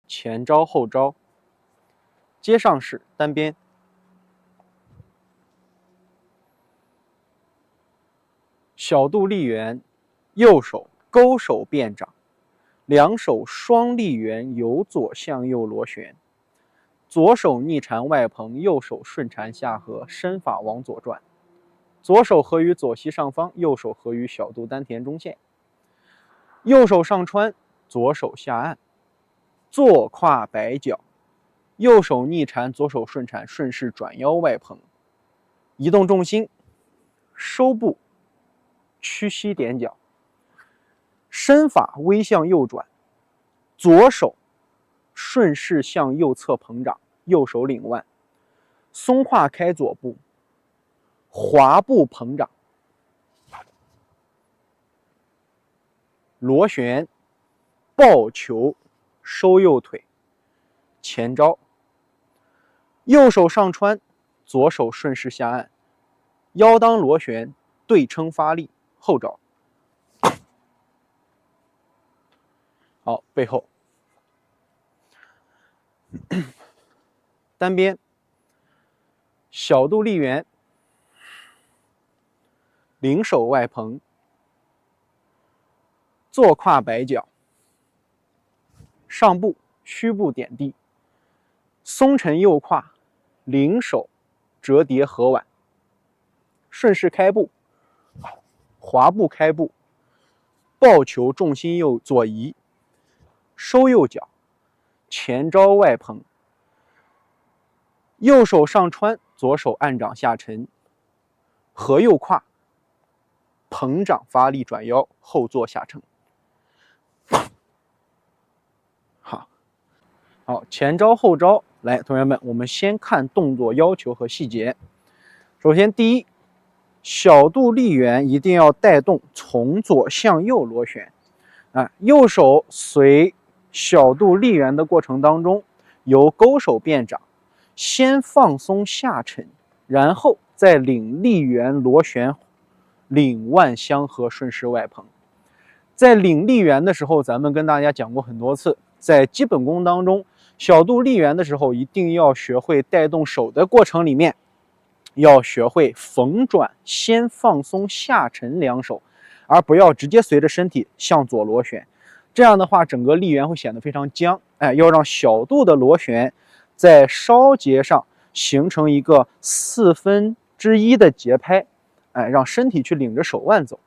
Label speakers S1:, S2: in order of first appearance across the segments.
S1: 前招后招，接上式单边。小肚立圆，右手勾手变掌，两手双立圆，由左向右螺旋。左手逆缠外蓬，右手顺缠下合，身法往左转。左手合于左膝上方，右手合于小肚丹田中线。右手上穿，左手下按。坐胯摆脚，右手逆缠，左手顺缠，顺势转腰外蓬，移动重心，收步，屈膝点脚，身法微向右转，左手顺势向右侧捧掌，右手领腕，松胯开左步，滑步捧掌，螺旋，抱球。收右腿，前招，右手上穿，左手顺势下按，腰当螺旋，对称发力，后招。好，背后，单边，小肚立圆，领手外蓬，坐胯摆脚。上步虚步点地，松沉右胯，领手折叠合腕，顺势开步，滑步开步，抱球重心右左移，收右脚，前招外蓬，右手上穿，左手按掌下沉，合右胯，捧掌发力转腰，后坐下撑。好，前招后招，来，同学们，我们先看动作要求和细节。首先，第一，小肚立圆一定要带动从左向右螺旋，右手随小肚立圆的过程当中，由勾手变掌，先放松下沉，然后再领立圆螺旋，领腕相合，顺势外蓬。在领立圆的时候，咱们跟大家讲过很多次，在基本功当中，小肚立圆的时候，一定要学会带动手的过程里面，要学会缝转，先放松下沉两手，而不要直接随着身体向左螺旋。这样的话，整个立圆会显得非常僵。要让小肚的螺旋在梢节上形成一个1/4的节拍，让身体去领着手腕走。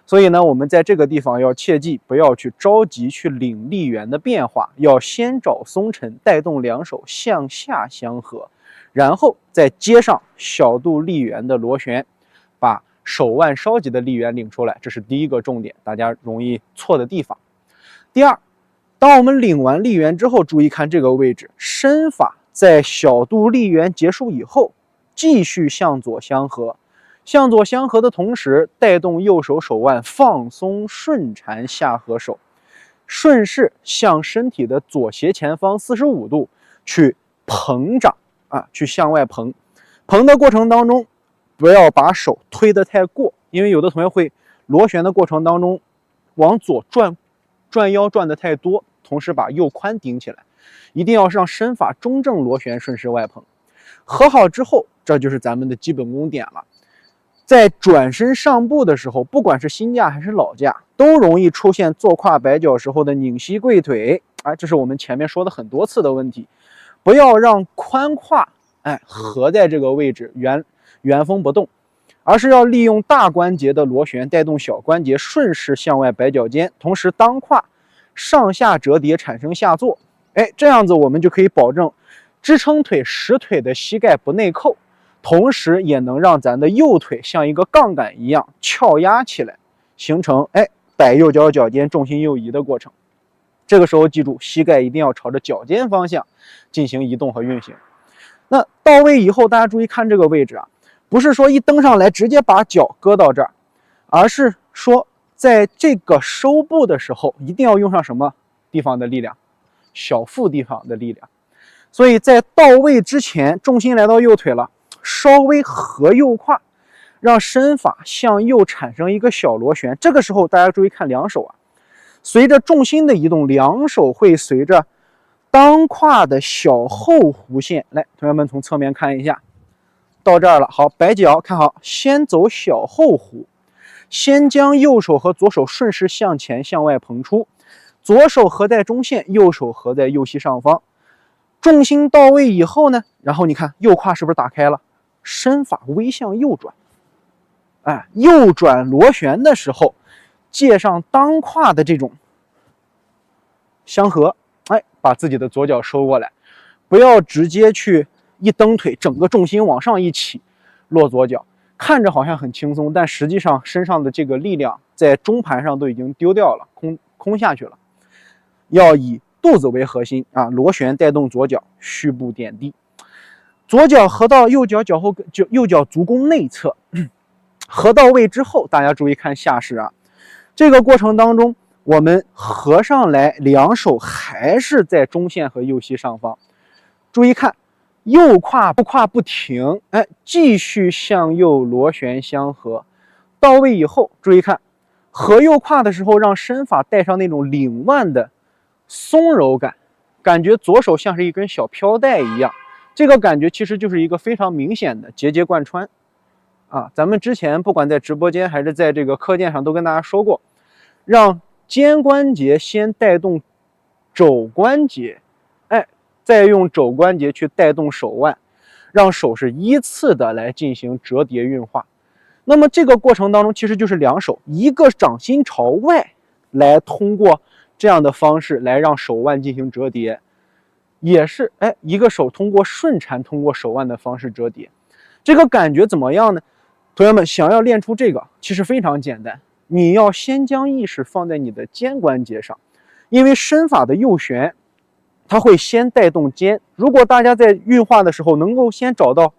S1: 所以呢，我们在这个地方要切记，不要去着急去领立圆的变化，要先找松沉，带动两手向下相合，然后再接上小肚立圆的螺旋，把手腕梢节的立圆领出来，这是第一个重点，大家容易错的地方。第二，当我们领完立圆之后，注意看这个位置，身法在小肚立圆结束以后，继续向左相合。向左相合的同时，带动右手手腕放松顺缠下合手，顺势向身体的左斜前方45度去捧掌去向外捧。捧的过程当中，不要把手推得太过，因为有的同学会螺旋的过程当中往左转腰转得太多，同时把右髋顶起来，一定要让身法中正螺旋，顺势外捧。合好之后，这就是咱们的基本功点了。在转身上步的时候，不管是新架还是老架，都容易出现坐胯摆脚时候的拧膝跪腿，这是我们前面说的很多次的问题。不要让髋胯合在这个位置原封不动，而是要利用大关节的螺旋带动小关节顺势向外摆脚尖，同时当胯上下折叠产生下坐，这样子我们就可以保证支撑腿实腿的膝盖不内扣，同时也能让咱的右腿像一个杠杆一样翘压起来，形成摆右脚脚尖重心右移的过程。这个时候记住，膝盖一定要朝着脚尖方向进行移动和运行。那到位以后，大家注意看这个位置不是说一登上来直接把脚搁到这儿，而是说在这个收步的时候，一定要用上什么地方的力量？小腹地方的力量。所以在到位之前，重心来到右腿了，稍微合右胯，让身法向右产生一个小螺旋。这个时候大家注意看两手随着重心的移动，两手会随着当胯的小后弧线。来，同学们从侧面看一下，到这儿了。好，摆脚看好，先走小后弧，先将右手和左手顺势向前向外捧出，左手合在中线，右手合在右膝上方。重心到位以后呢，然后你看右胯是不是打开了？身法微向右转，哎，右转螺旋的时候，借上当胯的这种相合，哎，把自己的左脚收过来，不要直接去一蹬腿，整个重心往上一起落左脚，看着好像很轻松，但实际上身上的这个力量在中盘上都已经丢掉了，空下去了。要以肚子为核心啊，螺旋带动左脚，虚步点地，左脚合到右脚脚后跟，右脚足弓内侧，合到位之后，大家注意看下势啊，这个过程当中，我们合上来，两手还是在中线和右膝上方，注意看，右胯不停，哎，继续向右螺旋相合，到位以后，注意看，合右胯的时候，让身法带上那种领腕的松柔感，感觉左手像是一根小飘带一样，这个感觉其实就是一个非常明显的节节贯穿啊。咱们之前不管在直播间还是在这个课件上都跟大家说过，让肩关节先带动肘关节，哎，再用肘关节去带动手腕，让手是依次的来进行折叠运化。那么这个过程当中其实就是两手一个掌心朝外来通过这样的方式来让手腕进行折叠，也是一个手通过顺缠通过手腕的方式折叠。这个感觉怎么样呢？同学们想要练出这个其实非常简单，你要先将意识放在你的肩关节上，因为身法的右旋它会先带动肩，如果大家在运化的时候能够先找到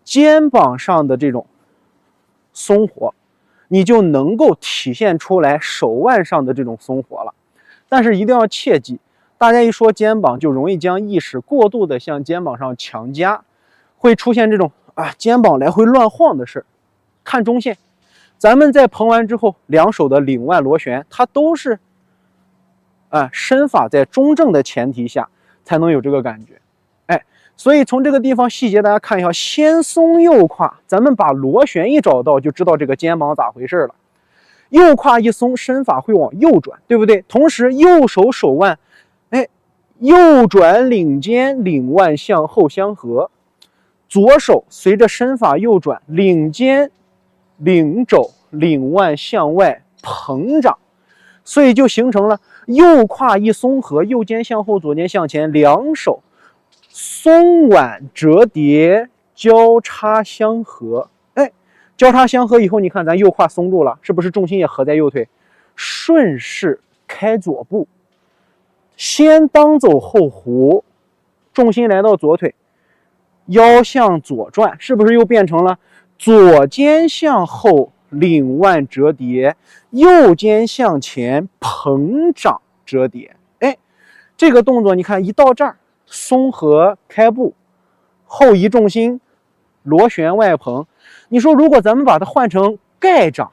S1: 肩膀上的这种松活，你就能够体现出来手腕上的这种松活了。但是一定要切记，大家一说肩膀就容易将意识过度的向肩膀上强加，会出现这种肩膀来回乱晃的事。看中线，咱们在捧完之后，两手的领腕螺旋，它都是身法在中正的前提下才能有这个感觉。所以从这个地方细节大家看一下，先松右胯，咱们把螺旋一找到就知道这个肩膀咋回事了。右胯一松，身法会往右转，对不对？同时右手手腕右转领肩领腕向后相合，左手随着身法右转，领肩领肘领腕向外膨胀，所以就形成了右胯一松合，右肩向后左肩向前，两手松腕折叠交叉相合。交叉相合以后，你看咱右胯松住了，是不是重心也合在右腿？顺势开左步，先当走后弧，重心来到左腿，腰向左转，是不是又变成了左肩向后领腕折叠，右肩向前膨胀折叠？这个动作你看一到这儿，松合开步，后移重心，螺旋外捧。你说如果咱们把它换成盖掌，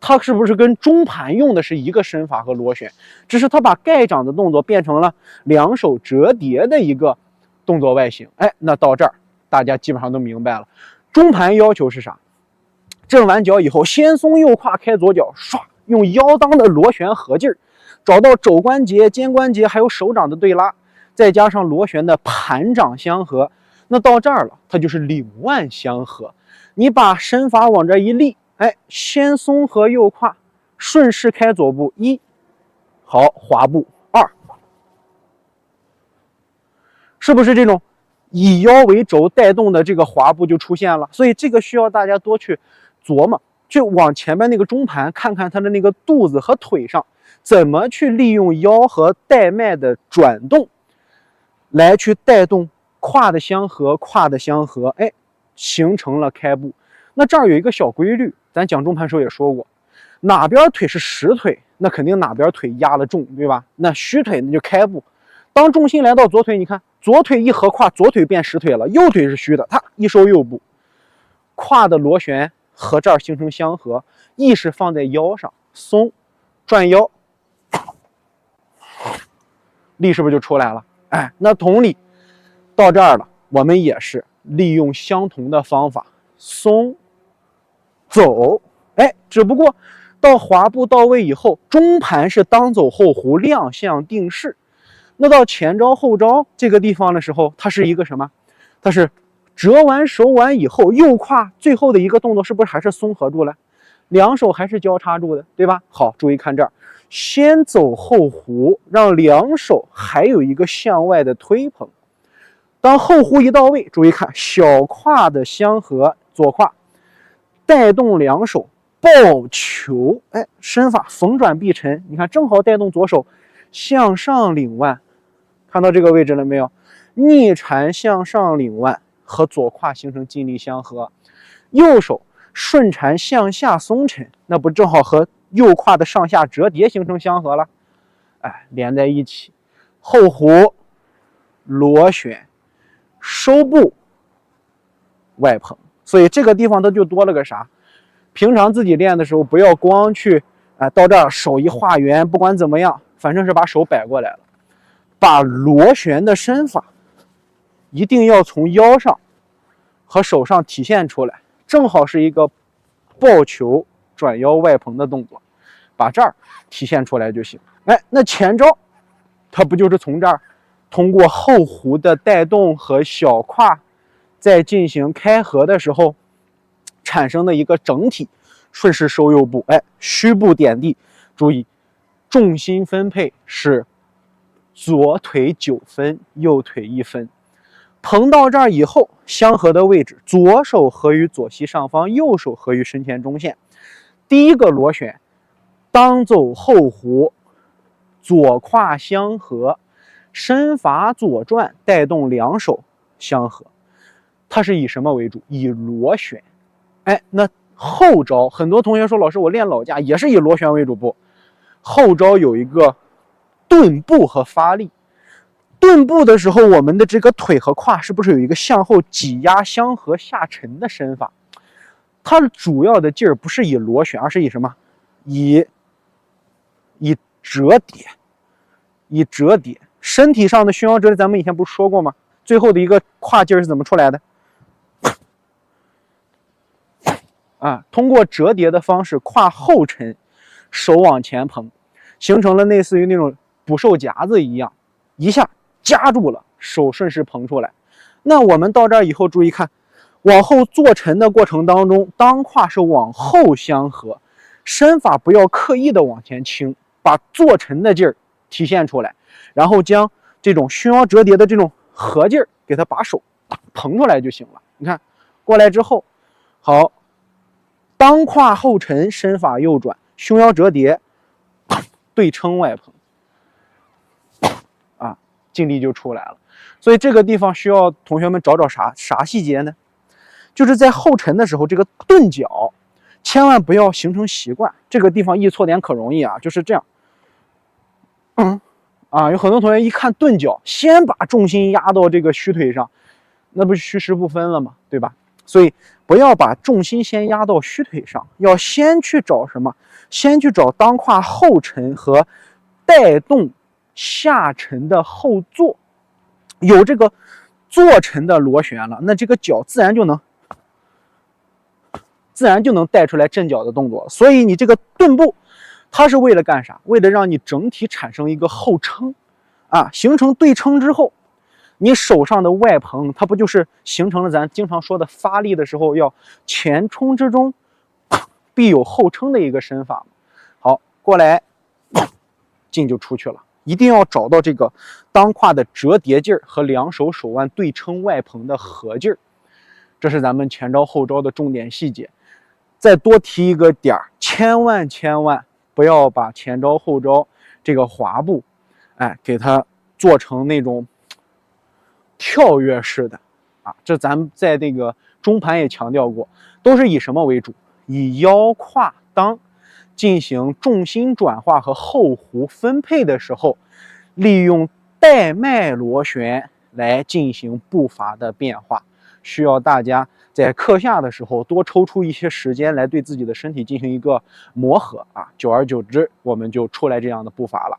S1: 它是不是跟中盘用的是一个身法和螺旋？只是它把盖掌的动作变成了两手折叠的一个动作外形。那到这儿大家基本上都明白了。中盘要求是啥？正完脚以后，先松右胯开左脚，唰，用腰当的螺旋合劲儿，找到肘关节、肩关节还有手掌的对拉，再加上螺旋的盘掌相合。那到这儿了，它就是领腕相合。你把身法往这一立，先松合右胯，顺势开左步1，好，滑步2，是不是这种以腰为轴带动的这个滑步就出现了？所以这个需要大家多去琢磨，去往前面那个中盘看看它的那个肚子和腿上怎么去利用腰和带脉的转动来去带动胯的相合，形成了开步。那这儿有一个小规律，咱讲中盘时候也说过，哪边腿是实腿，那肯定哪边腿压了重，对吧？那虚腿那就开步。当重心来到左腿，你看左腿一合胯，左腿变实腿了，右腿是虚的，它一收右步，胯的螺旋和这儿形成相合，意识放在腰上，松，转腰，力是不是就出来了？哎，那同理，到这儿了，我们也是利用相同的方法松走，哎，只不过到滑步到位以后，中盘是当走后弧，亮相定势。那到前招后招这个地方的时候，它是一个什么？它是折完手腕以后，右胯最后的一个动作是不是还是松合住了？两手还是交叉住的，对吧？好，注意看这儿，先走后弧，让两手还有一个向外的推捧。当后弧一到位，注意看小胯的相合，左胯带动两手抱球，哎，身法逢转必沉，你看正好带动左手向上领腕，看到这个位置了没有？逆缠向上领腕和左胯形成劲力相合，右手顺缠向下松沉，那不正好和右胯的上下折叠形成相合了？哎，连在一起，后弧螺旋收步外捧，所以这个地方它就多了个啥？平常自己练的时候，不要光去到这儿手一画圆，不管怎么样，反正是把手摆过来了，把螺旋的身法一定要从腰上和手上体现出来，正好是一个抱球转腰外捧的动作，把这儿体现出来就行。哎，那前招它不就是从这儿通过后弧的带动和小胯在进行开合的时候产生的一个整体顺势收右步，哎，虚步点地，注意重心分配是左腿9分，右腿1分。捧到这儿以后，相合的位置，左手合于左膝上方，右手合于身前中线。第一个螺旋，当走后弧，左胯相合，身法左转，带动两手相合。它是以什么为主？以螺旋。哎，那后招，很多同学说老师，我练老架也是以螺旋为主不？后招有一个顿步和发力。顿步的时候，我们的这个腿和胯是不是有一个向后挤压相合下沉的身法？它主要的劲儿不是以螺旋，而是以什么？以折叠，以折叠。身体上的胸腰折叠，咱们以前不是说过吗？最后的一个胯劲儿是怎么出来的？通过折叠的方式，胯后沉，手往前捧，形成了类似于那种捕兽夹子一样，一下夹住了，手顺势捧出来。那我们到这儿以后，注意看，往后坐沉的过程当中，当胯是往后相合，身法不要刻意的往前倾，把坐沉的劲儿体现出来，然后将这种胸腰折叠的这种合劲儿给它把手捧出来就行了。你看过来之后，好，当胯后沉，身法右转，胸腰折叠，对称外捧，劲力就出来了。所以这个地方需要同学们找啥细节呢？就是在后沉的时候，这个顿脚千万不要形成习惯。这个地方易错点可容易啊，就是这样。有很多同学一看顿脚，先把重心压到这个虚腿上，那不是虚实不分了吗？对吧？所以不要把重心先压到虚腿上，要先去找什么？先去找当胯后沉和带动下沉的后坐，有这个坐沉的螺旋了，那这个脚自然就能带出来震脚的动作。所以你这个顿步，它是为了干啥？为了让你整体产生一个后撑形成对称之后，你手上的外捧，它不就是形成了咱经常说的发力的时候要前冲之中必有后撑的一个身法吗？好，过来劲就出去了。一定要找到这个当胯的折叠劲儿和两手手腕对称外捧的合劲儿，这是咱们前招后招的重点细节。再多提一个点儿，千万不要把前招后招这个滑步，给它做成那种跳跃式的这咱们在这个中盘也强调过，都是以什么为主？以腰胯当进行重心转化和后弧分配的时候，利用带脉螺旋来进行步伐的变化。需要大家在课下的时候多抽出一些时间来对自己的身体进行一个磨合久而久之，我们就出来这样的步伐了。